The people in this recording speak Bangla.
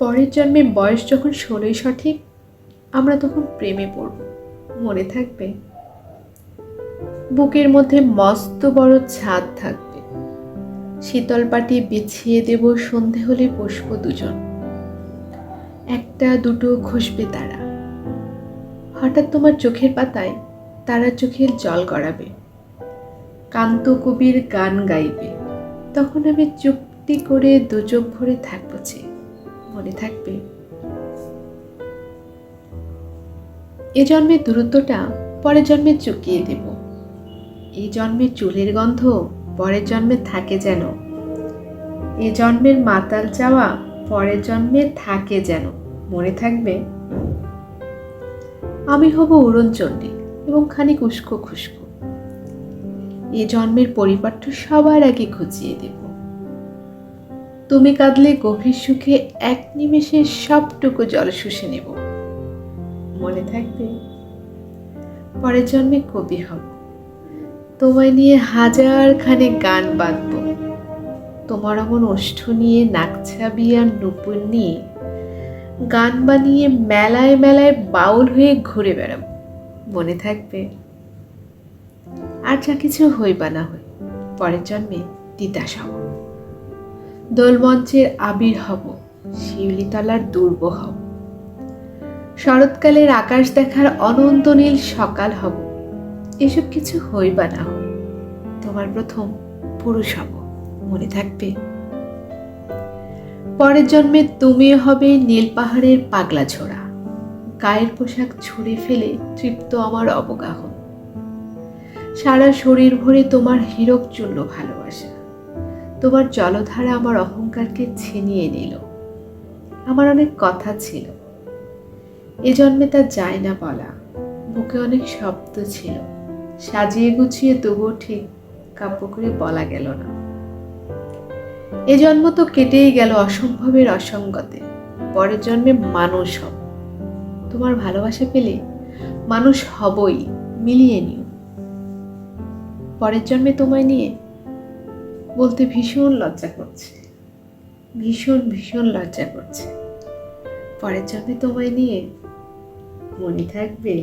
পরের জন্মে বয়স যখন 16 সঠিক, আমরা তখন প্রেমে পড়ব, মনে থাকবে? বুকের মধ্যে মস্ত বড় ছাদ থাকবে, শীতল পাটি বিছিয়ে দেব, সন্ধে হলে বসবো দুজন, একটা দুটো খসবে তারা। হঠাৎ তোমার চোখের পাতায় তারার চোখের জল গড়াবে, কান্ত কবির গান গাইবে, তখন আমি চুপটি করে দু চোখ ভরে থাকবো যে, মনে থাকবে? এ জন্মের দূরত্বটা পরের জন্মে চুকিয়ে দেব, এই জন্মের চুলের গন্ধ পরের জন্মে থাকে যেন, এ জন্মের মাতাল চাওয়া পরের জন্মে থাকে যেন, মনে থাকবে? আমি হব উড়নচণ্ডী এবং খানিক উস্কো খুস্কো, এ জন্মের পরিপাট্য সবার আগে খুঁজিয়ে দেব। তুমি কাঁদলে গভীর সুখে এক নিমেষে সবটুকু জল শুষে নেব, মনে থাকবে? পরের জন্মে কবি হব, তোমায় নিয়ে হাজার খানেক গান বাঁধব, তোমার এমন ওষ্ঠ নিয়ে নাকছাবি আর নুপুর নিয়ে গান বানিয়ে মেলায় মেলায় বাউল হয়ে ঘুরে বেড়াবো, মনে থাকবে? আর যা কিছু হই বা না হই, পরের জন্মে তিতাস হব, দোলমঞ্চের আবির হব, শিউলিতলার দুর্ব হব, শরৎকালের আকাশ দেখার অনন্ত নীল সকাল হব, এসব কিছু হই বা না হই, তোমার প্রথম পুরুষ হব, মনে থাকবে? পরের জন্মে তুমি হবে নীল পাহাড়ের পাগলা ছোড়া, গায়ের পোশাক ছুঁড়ে ফেলে তৃপ্ত আমার অবগাহন, সারা শরীর ভরে তোমার হীরক চূর্ণ ভালোবাসা, তোমার জলধারা আমার অহংকারকে ছিনিয়ে নিল। আমার অনেক কথা ছিল, এ জন্মে তা যায় না বলা, বুকে অনেক শব্দ ছিল, সাজিয়ে গুছিয়ে তবুও ঠিক কাব্য করে বলা গেল না। এ জন্ম তো কেটেই গেল অসম্ভবের অসঙ্গতে, পরের জন্মে মানুষ হব, তোমার ভালোবাসা পেলে মানুষ হবই, মিলিয়ে নিও। পরের জন্মে তোমায় নিয়ে বলতে ভীষণ লজ্জা করছে, ভীষণ ভীষণ লজ্জা করছে। পরের জন্মে তোমায় নিয়ে, মনে থাকবে?